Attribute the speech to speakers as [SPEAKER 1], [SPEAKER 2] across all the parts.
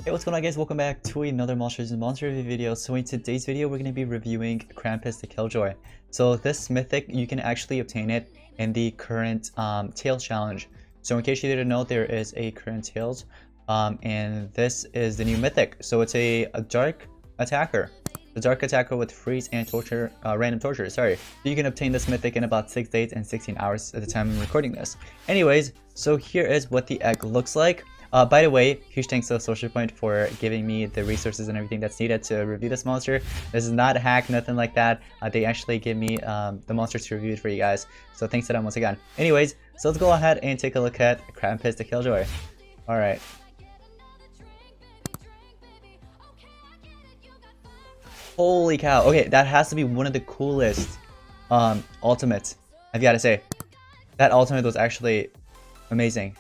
[SPEAKER 1] Hey, what's going on, guys? Welcome back to another Monsters and Monster review video. So in today's video, we're going to be reviewing Krampus the Killjoy. So this mythic, you can actually obtain it in the current Tails challenge. So in case you didn't know, there is a current Tails, and this is the new mythic. So it's a dark attacker. The dark attacker with freeze and torture, random torture, sorry. You can obtain this mythic in about 6 days and 16 hours at the time I'm recording this. Anyways, so here is what the egg looks like. By the way, huge thanks to Social Point for giving me the resources and everything that's needed to review this monster. This is not a hack, nothing like that. They actually give me the monsters to review it for you guys. So thanks to them once again. Anyways, so let's go ahead and take a look at Krampus the Killjoy. Alright. Holy cow. Okay, that has to be one of the coolest ultimates, I've got to say. That ultimate was actually amazing.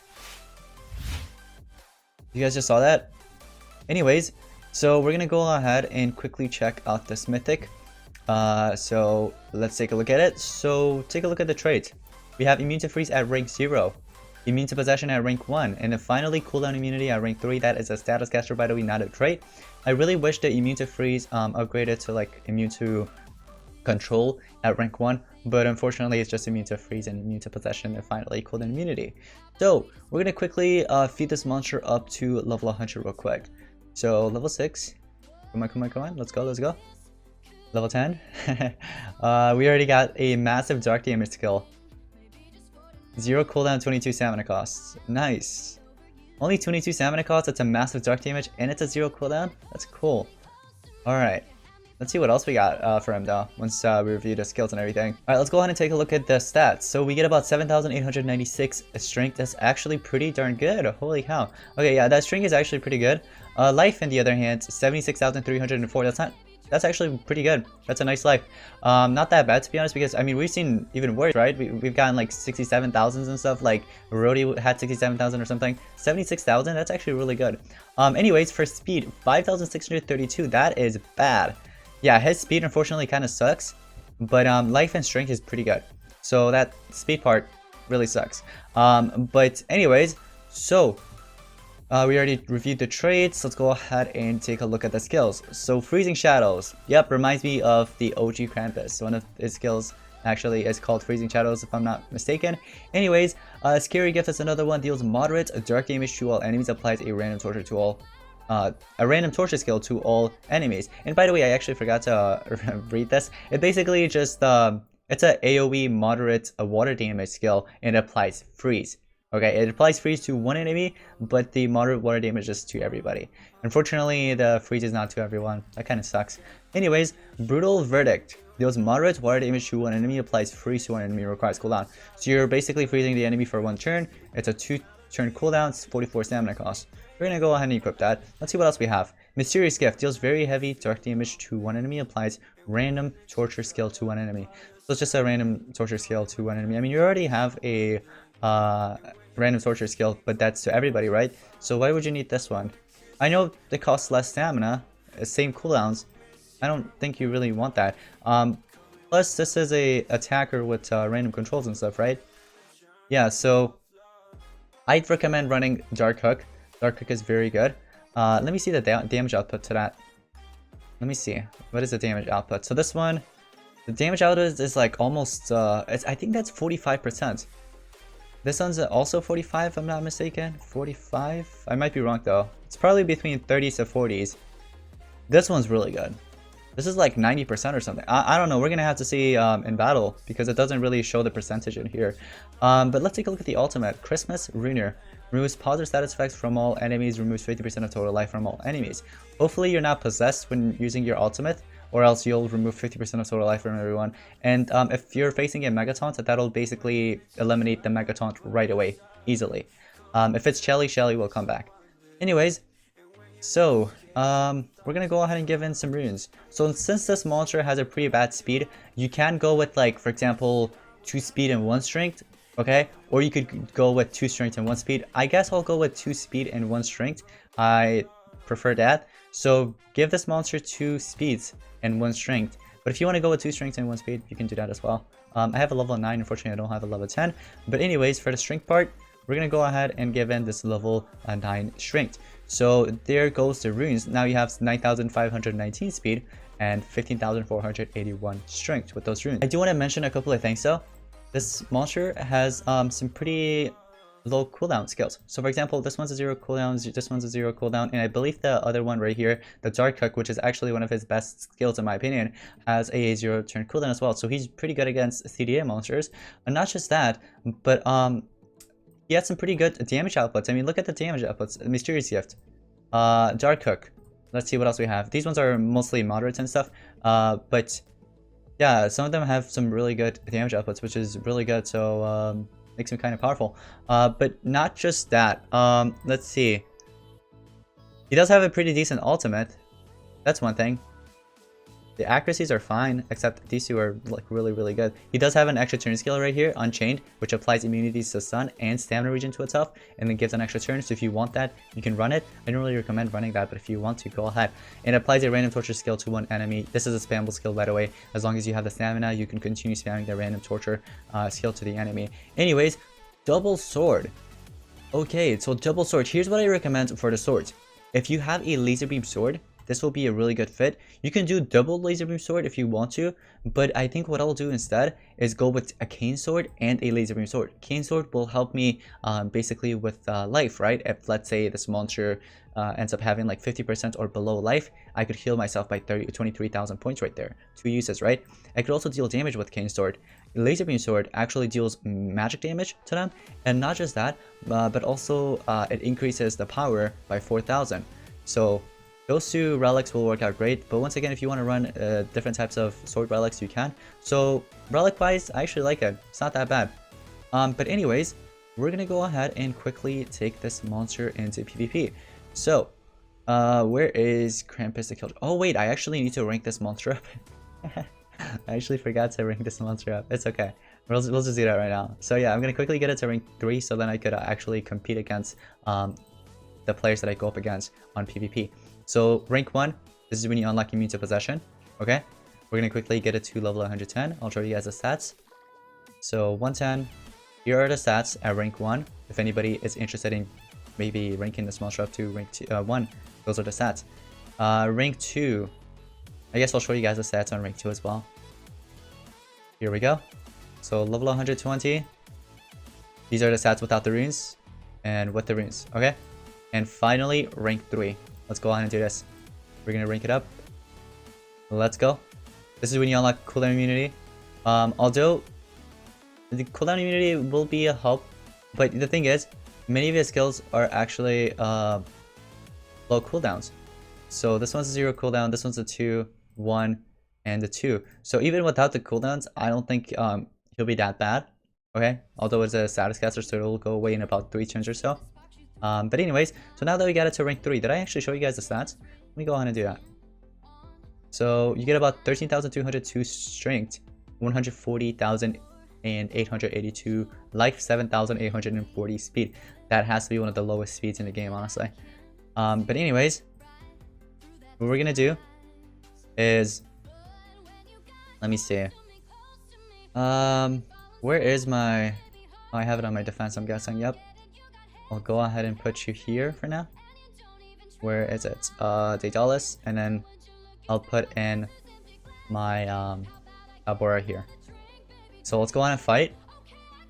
[SPEAKER 1] You guys just saw that? Anyways, so we're gonna go ahead and quickly check out this mythic. So let's take a look at it. So take a look at the traits. We have immune to freeze at rank 0, immune to possession at rank 1, and then finally cooldown immunity at rank 3. That is a status caster, by the way, not a trait. I really wish the immune to freeze upgraded to like immune to control at rank 1, but unfortunately it's just immune to freeze and immune to possession and finally cooldown immunity. So we're gonna quickly feed this monster up to level 100 real quick. So level 6, come on, let's go. Level 10. We already got a massive dark damage skill. 0 cooldown, 22 stamina costs. Nice. Only 22 stamina costs, it's a massive dark damage and it's a 0 cooldown. That's cool. Alright. Let's see what else we got for him though, once we review the skills and everything. Alright, let's go ahead and take a look at the stats. So we get about 7,896 strength. That's actually pretty darn good. Holy cow. Okay, yeah, that strength is actually pretty good. Life, on the other hand, 76,304. That's actually pretty good. That's a nice life. Not that bad, to be honest, because I mean, we've seen even worse, right? We've gotten like 67,000 and stuff. Like Rhodey had 67,000 or something. 76,000, that's actually really good. Anyways, for speed, 5,632. That is bad. Yeah, his speed unfortunately kind of sucks, but life and strength is pretty good. So that speed part really sucks. But anyways, so we already reviewed the traits. Let's go ahead and take a look at the skills. So freezing shadows. Yep, reminds me of the OG Krampus. One of his skills actually is called freezing shadows, if I'm not mistaken. Anyways, scary gift is another one. Deals moderate dark damage to all enemies. Applies a random torture to all. A random torture skill to all enemies. And by the way, I actually forgot to read this. It basically just it's a AoE moderate water damage skill and it applies freeze. Okay, it applies freeze to one enemy, but the moderate water damage is to everybody. Unfortunately, the freeze is not to everyone. That kind of sucks. Anyways, brutal verdict. Deals moderate water damage to one enemy, applies freeze to one enemy, requires cooldown. So you're basically freezing the enemy for 1 turn. It's a 2-turn cooldown, it's 44 stamina cost. We're gonna go ahead and equip that. Let's see what else we have. Mysterious gift deals very heavy dark damage to one enemy, applies random torture skill to one enemy. So it's just a random torture skill to one enemy. I mean, you already have a random torture skill, but that's to everybody, right? So why would you need this one? I know it costs less stamina, same cooldowns. I don't think you really want that. Plus, this is a attacker with random controls and stuff, right? Yeah, so I'd recommend running Dark Hook. Dark Hook is very good. Let me see the damage output to that. Let me see. What is the damage output? So this one, the damage output is like almost, I think that's 45%. This one's also 45, if I'm not mistaken. 45? I might be wrong though. It's probably between 30s to 40s. This one's really good. This is like 90% or something. I don't know. We're going to have to see in battle because it doesn't really show the percentage in here. But let's take a look at the ultimate. Christmas Ruiner. Removes positive status effects from all enemies. Removes 50% of total life from all enemies. Hopefully you're not possessed when using your ultimate, or else you'll remove 50% of total life from everyone. And if you're facing a Megataunt, that'll basically eliminate the Megataunt right away, easily. If it's Shelly, Shelly will come back. Anyways, so we're gonna go ahead and give in some runes. So since this monster has a pretty bad speed, you can go with, like, for example, 2 speed and 1 strength, okay? Or you could go with 2 strength and 1 speed. I guess I'll go with 2 speed and 1 strength. I prefer that. So give this monster 2 speeds and 1 strength. But if you want to go with 2 strength and 1 speed, you can do that as well. I have a level 9, unfortunately I don't have a level 10. But anyways, for the strength part, we're going to go ahead and give in this level 9 strength. So there goes the runes. Now you have 9,519 speed and 15,481 strength with those runes. I do want to mention a couple of things though. This monster has some pretty low cooldown skills. So for example, this one's a 0 cooldown, this one's a 0 cooldown, and I believe the other one right here, the Dark Hook, which is actually one of his best skills in my opinion, has a 0 turn cooldown as well. So he's pretty good against CDA monsters. And not just that, but he has some pretty good damage outputs. I mean, look at the damage outputs. Mysterious Gift, Dark Hook. Let's see what else we have. These ones are mostly moderates and stuff, but yeah, some of them have some really good damage outputs, which is really good. So makes him kind of powerful. But not just that. Let's see. He does have a pretty decent ultimate. That's one thing. The accuracies are fine, except these two are like really good. He does have an extra turn skill right here, Unchained, which applies immunities to stun and stamina regen to itself, and then gives an extra turn. So if you want that, you can run it. I don't really recommend running that, but if you want to, go ahead. And it applies a random torture skill to one enemy. This is a spammable skill, by the way. As long as you have the stamina, you can continue spamming the random torture skill to the enemy. Anyways, double sword. Okay, so double sword. Here's what I recommend for the swords. If you have a laser beam sword, this will be a really good fit. You can do double laser beam sword if you want to, but I think what I'll do instead is go with a cane sword and a laser beam sword. Cane sword will help me basically with life, right? If let's say this monster ends up having like 50% or below life, I could heal myself by 23,000 points right there. 2 uses, right? I could also deal damage with cane sword. Laser beam sword actually deals magic damage to them, and not just that, but also it increases the power by 4,000. So those two relics will work out great, but once again, if you want to run different types of sword relics, you can. So relic wise, I actually like it. It's not that bad. But anyways, we're gonna go ahead and quickly take this monster into PvP. So where is Krampus the Killjoy? Oh wait, I actually need to rank this monster up. I actually forgot to rank this monster up. It's okay. We'll just do that right now. So yeah, I'm gonna quickly get it to rank 3, so then I could actually compete against the players that I go up against on PvP. So rank 1, this is when you unlock immune to possession. Okay, we're gonna quickly get it to level 110. I'll show you guys the stats. So 110, here are the stats at rank 1. If anybody is interested in maybe ranking this monster up to rank 1, those are the stats. Rank 2, I guess I'll show you guys the stats on rank 2 as well. Here we go. So level 120, these are the stats without the runes and with the runes. Okay, and finally rank 3. Let's go ahead and do this. We're gonna rank it up. Let's go. This is when you unlock cooldown immunity. Although the cooldown immunity will be a help, but the thing is, many of his skills are actually low cooldowns. So this one's a 0 cooldown, this one's a 2, 1, and a 2. So even without the cooldowns, I don't think he'll be that bad. Okay, although it's a status caster, so it'll go away in about 3 turns or so. But anyways, so now that we got it to rank 3, did I actually show you guys the stats? Let me go ahead and do that. So you get about 13,202 strength, 140,882 life, 7,840 speed. That has to be one of the lowest speeds in the game, honestly. But anyways, what we're gonna do is, let me see. Where is my? Oh, I have it on my defense, I'm guessing. Yep. I'll go ahead and put you here for now. Where is it? Daedalus, and then I'll put in my Albora here. So let's go on and fight.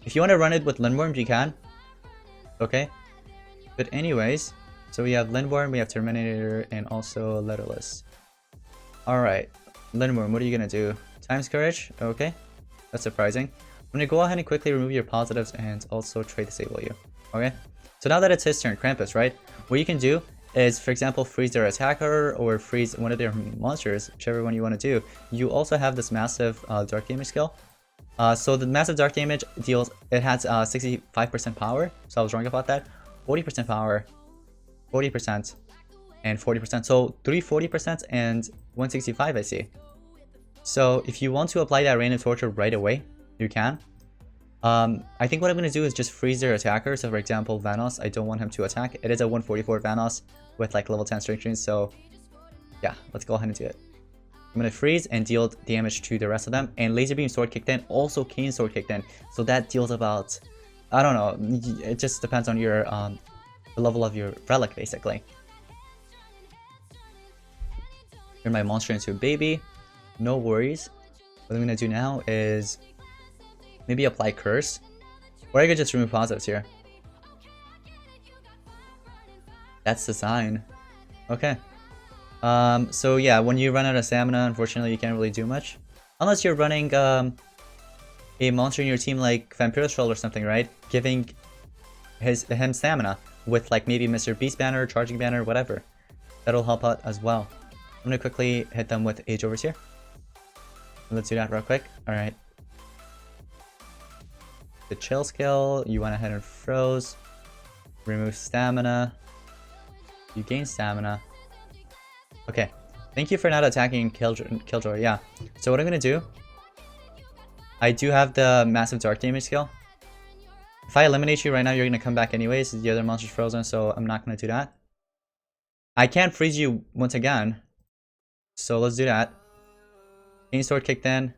[SPEAKER 1] If you want to run it with Lindworm, you can. Okay. But anyways, so we have Lindworm, we have Terminator, and also Letterless. Alright, Lindworm, what are you gonna do? Times Courage? Okay. That's surprising. I'm gonna go ahead and quickly remove your positives and also trade disable you. Okay. So now that it's his turn, Krampus, right? What you can do is, for example, freeze their attacker or freeze one of their monsters, whichever one you want to do. You also have this massive dark damage skill. So the massive dark damage deals, it has 65% power, so I was wrong about that. 40% power, 40%, and 40%. So 340% and 165, I see. So if you want to apply that random torture right away, you can. I think what I'm going to do is just freeze their attacker. So for example, Vanos, I don't want him to attack. It is a 144 Vanos with like level 10 strength runes. So yeah, let's go ahead and do it. I'm going to freeze and deal damage to the rest of them. And laser beam sword kicked in, also cane sword kicked in. So that deals about, I don't know, it just depends on your the level of your relic basically. Turn my monster into a baby. No worries. What I'm gonna do now is maybe apply curse. Or I could just remove positives here. That's the sign. Okay. So yeah, when you run out of stamina, unfortunately you can't really do much. Unless you're running a monster in your team like Vampirus Troll or something, right? Giving him stamina with like maybe Mr. Beast Banner, Charging Banner, whatever. That'll help out as well. I'm gonna quickly hit them with Age Overseer. Let's do that real quick. Alright. The chill skill, you went ahead and froze. Remove stamina. You gain stamina. Okay. Thank you for not attacking Killjoy. Yeah. So what I'm gonna do, I do have the massive dark damage skill. If I eliminate you right now, you're gonna come back anyways. The other monster's frozen, so I'm not gonna do that. I can't freeze you once again. So let's do that. Chain Sword kicked in.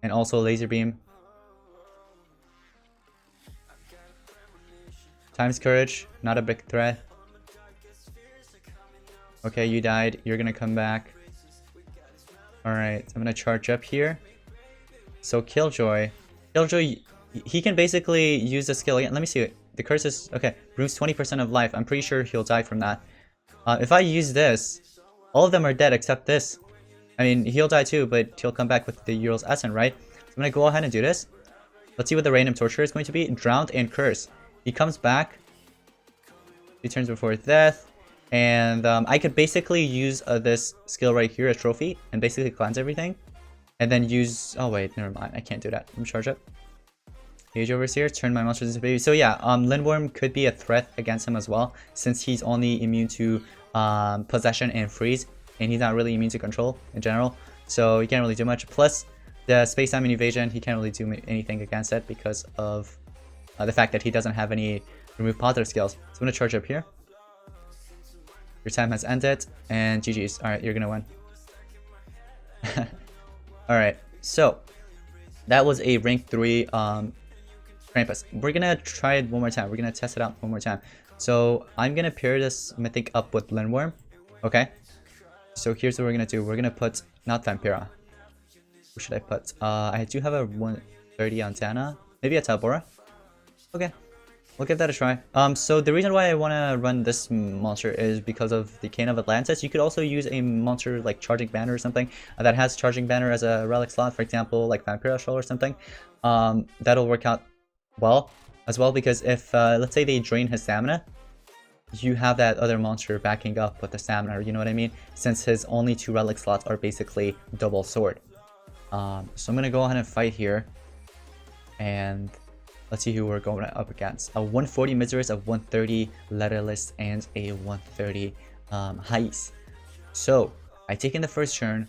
[SPEAKER 1] And also Laser Beam. Times Courage, not a big threat. Okay, you died. You're gonna come back. Alright, I'm gonna charge up here. So Killjoy, he can basically use the skill again. Let me see it. The curse is, okay, removes 20% of life. I'm pretty sure he'll die from that. If I use this, all of them are dead except this. I mean, he'll die too, but he'll come back with the Ural's Essence, right? So I'm gonna go ahead and do this. Let's see what the random torture is going to be. Drowned and Curse. He comes back. 2 turns before death. And I could basically use this skill right here, a trophy, and basically cleanse everything. And then use... Oh, wait, never mind. I can't do that. Let me charge up. Age Overseer, turn my monsters into baby. So yeah, Lindworm could be a threat against him as well, since he's only immune to possession and freeze. And he's not really immune to control in general. So he can't really do much. Plus, the space-time evasion, he can't really do anything against it because of the fact that he doesn't have any remove positive skills. So I'm going to charge up here. Your time has ended, and GG's. Alright, you're gonna win. Alright, so that was a rank 3 Krampus. We're gonna try it one more time. We're gonna test it out one more time. So I'm gonna pair this mythic up with Lindworm. Okay. So here's what we're gonna do. We're gonna put not Vampira. Who should I put? I do have a 130 on Tana. Maybe a Tabora. Okay. We'll give that a try. So the reason why I want to run this monster is because of the Cane of Atlantis. You could also use a monster like Charging Banner or something that has Charging Banner as a relic slot, for example, like Vampirus Troll or something. That'll work out well as well, because if let's say they drain his stamina, you have that other monster backing up with the stamina, you know what I mean? Since his only 2 relic slots are basically double sword. So I'm gonna go ahead and fight here, and let's see who we're going up against. A 140 Miseris, a 130 Letterless, and a 130 Heist. So, I take in the first turn.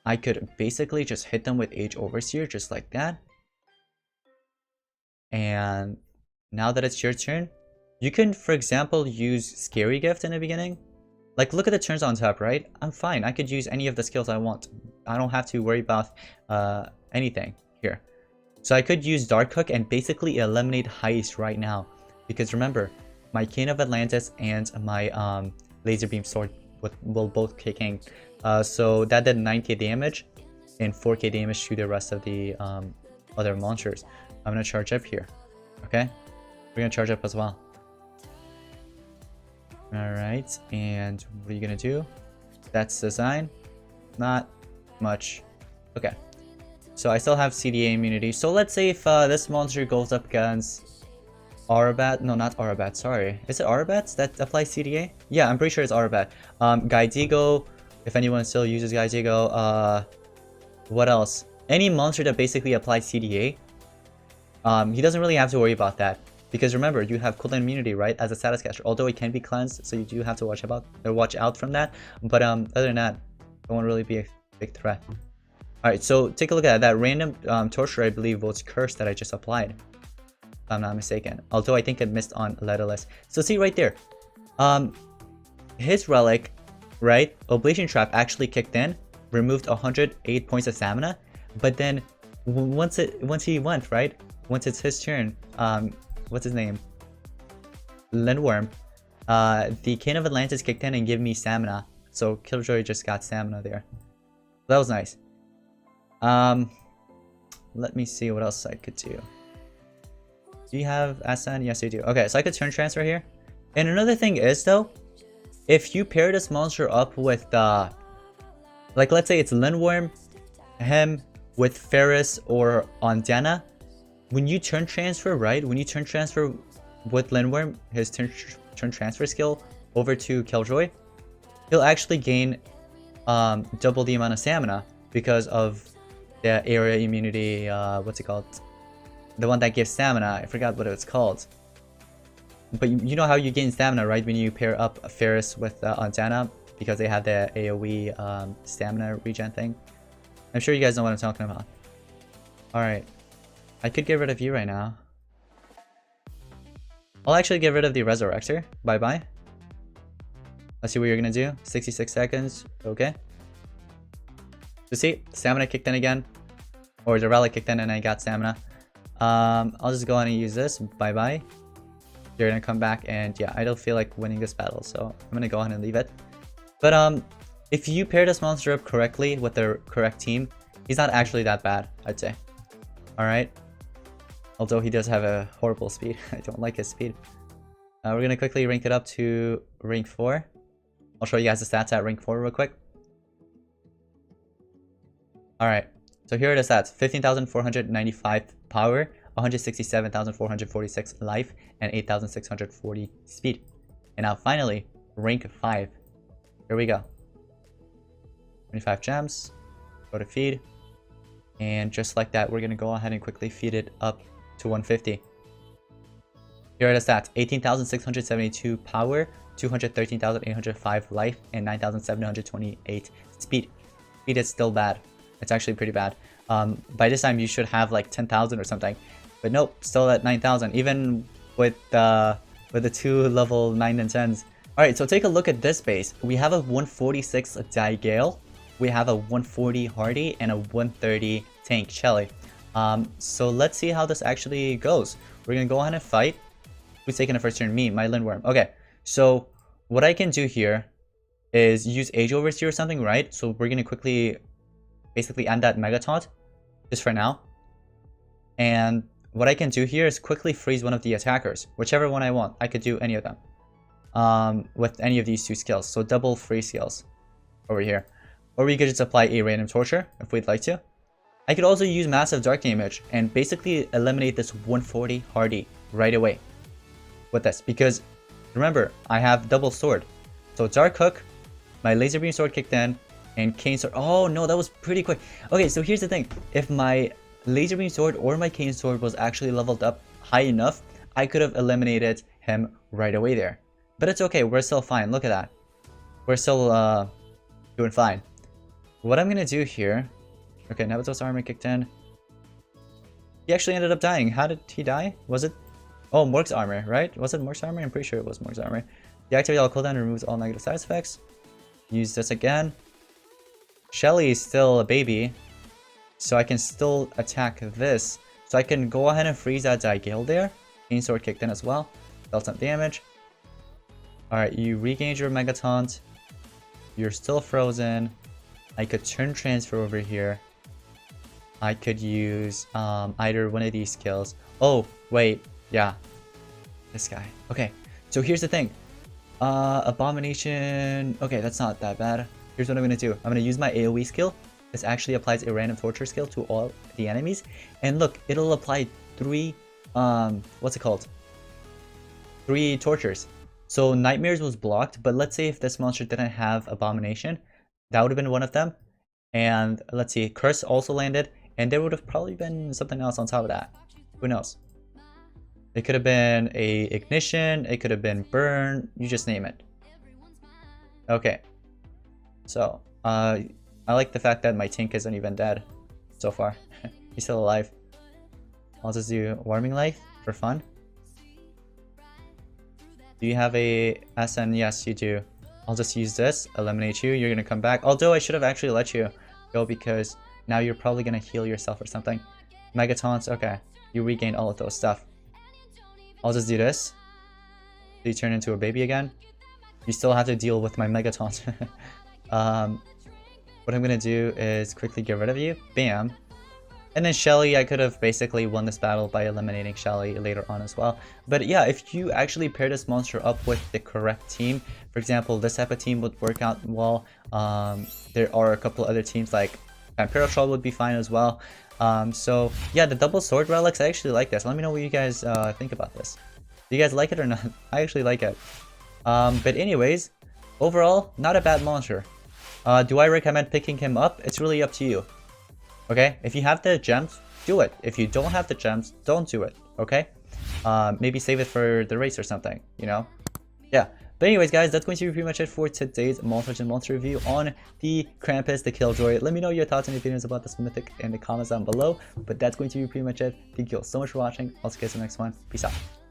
[SPEAKER 1] I could basically just hit them with Age Overseer, just like that. And now that it's your turn, you can, for example, use Scary Gift in the beginning. Like, look at the turns on top, right? I'm fine. I could use any of the skills I want. I don't have to worry about anything here. So I could use Dark Hook and basically eliminate Heist right now. Because remember, my Cane of Atlantis and my Laser Beam Sword will both kick in. So that did 9k damage and 4k damage to the rest of the other monsters. I'm going to charge up here. Okay? We're going to charge up as well. Alright, and what are you going to do? That's design. Not much. Okay. So I still have CDA immunity. So let's say if this monster goes up against Arabat. No, not Arabat. Sorry. Is it Arabat that applies CDA? Yeah, I'm pretty sure it's Arabat. Gaidigo. If anyone still uses Gaidigo. What else? Any monster that basically applies CDA. He doesn't really have to worry about that. Because remember, you have cooldown immunity, right? As a status caster. Although it can be cleansed, so you do have to watch out from that. But other than that, it won't really be a big threat. Alright, so take a look at that random torture, I believe, was Curse that I just applied. If I'm not mistaken. Although I think it missed on Letterless. So see right there. His relic, right? Oblation Trap actually kicked in, removed 108 points of stamina. But then once he went, right? Once it's his turn, what's his name? Lindworm. The Cane of Atlantis kicked in and gave me stamina. So Killjoy just got stamina there. That was nice. Let me see what else I could do. Do you have SN? Yes, you do. Okay, so I could turn transfer here. And another thing is though, if you pair this monster up with like let's say it's Lindworm, him with Ferris or Ondana, when you turn transfer, right? When you turn transfer with Lindworm, his turn transfer skill over to Killjoy, he'll actually gain double the amount of stamina because of the area immunity, what's it called? The one that gives stamina, I forgot what it's called. But you know how you gain stamina, right? When you pair up Ferris with Ondana, because they have the AoE stamina regen thing. I'm sure you guys know what I'm talking about. Alright. I could get rid of you right now. I'll actually get rid of the Resurrector. Bye-bye. Let's see what you're gonna do. 66 seconds. Okay. So see, stamina kicked in again. Or the relic kicked in and I got stamina. I'll just go ahead and use this. Bye-bye. You're gonna come back and yeah, I don't feel like winning this battle. So I'm gonna go ahead and leave it. But if you pair this monster up correctly with the correct team, he's not actually that bad, I'd say. Alright. Although he does have a horrible speed. I don't like his speed. We're gonna quickly rank it up to rank 4. I'll show you guys the stats at rank 4 real quick. Alright. So here are the stats. 15,495 power, 167,446 life, and 8,640 speed. And now finally, rank 5. Here we go. 25 gems. Go to feed. And just like that, we're going to go ahead and quickly feed it up to 150. Here are the stats. 18,672 power, 213,805 life, and 9,728 speed. Speed is still bad. It's actually pretty bad. By this time, you should have like 10,000 or something. But nope, still at 9,000. Even with the 2 level 9 and 10s. Alright, so take a look at this base. We have a 146 Diegale, we have a 140 Hardy, and a 130 Tank Shelly. So let's see how this actually goes. We're gonna go ahead and fight. Who's taking the first turn? Me, my Lindworm. Okay, so what I can do here is use Age Overseer or something, right? So we're gonna quickly basically end that Mega Taunt, just for now. And what I can do here is quickly freeze one of the attackers, whichever one I want. I could do any of them. With any of these 2 skills. So double freeze skills over here. Or we could just apply a random torture if we'd like to. I could also use massive dark damage and basically eliminate this 140 Hardy right away with this. Because remember, I have double sword. So dark hook, my laser beam sword kicked in, and cane sword. Oh no, that was pretty quick. Okay, so here's the thing. If my laser beam sword or my cane sword was actually leveled up high enough, I could have eliminated him right away there. But it's okay, we're still fine. Look at that. We're still doing fine. What I'm gonna do here... Okay, Nabuto's armor kicked in. He actually ended up dying. How did he die? Was it... Oh, Morg's armor, right? Was it Morg's armor? I'm pretty sure it was Morg's armor. Deactivate all cooldown and removes all negative side effects. Use this again. Shelly is still a baby, so I can still attack this. So I can go ahead and freeze that Diegale there. Cane sword kicked in as well. Dealt some damage. Alright, you regained your Mega Taunt. You're still frozen. I could turn transfer over here. I could use either one of these skills. Oh, wait. Yeah. This guy. Okay. So here's the thing. Abomination. Okay, that's not that bad. Here's what I'm going to do. I'm going to use my AoE skill. This actually applies a random torture skill to all the enemies. And look, it'll apply 3... what's it called? 3 tortures. So Nightmares was blocked, but let's say if this monster didn't have Abomination, that would have been one of them. And let's see, Curse also landed, and there would have probably been something else on top of that. Who knows? It could have been a Ignition, it could have been Burn, you just name it. Okay. So, I like the fact that my tank isn't even dead so far. He's still alive. I'll just do Warming Life for fun. Do you have a SN? Yes, you do. I'll just use this, eliminate you, you're gonna come back. Although I should have actually let you go because now you're probably gonna heal yourself or something. Mega Taunts, okay. You regain all of those stuff. I'll just do this. So you turn into a baby again. you still have to deal with my Megatons. What I'm gonna do is quickly get rid of you. Bam. And then Shelly, I could have basically won this battle by eliminating Shelly later on as well. But yeah, if you actually pair this monster up with the correct team, for example, this type of team would work out well. There are a couple other teams like Vampiro Troll would be fine as well. So yeah, the double sword relics, I actually like this. Let me know what you guys think about this. Do you guys like it or not? I actually like it. But anyways, overall, not a bad monster. Do I recommend picking him up? It's really up to you. Okay, if you have the gems, do it. If you don't have the gems, don't do it. Okay, maybe save it for the race or something, you know. Yeah, but anyways guys, that's going to be pretty much it for today's monster review on the Krampus the Killjoy. Let me know your thoughts and opinions about this mythic in the comments down below, but that's going to be pretty much it. Thank you all so much for watching. I'll see you guys in the next one. Peace out.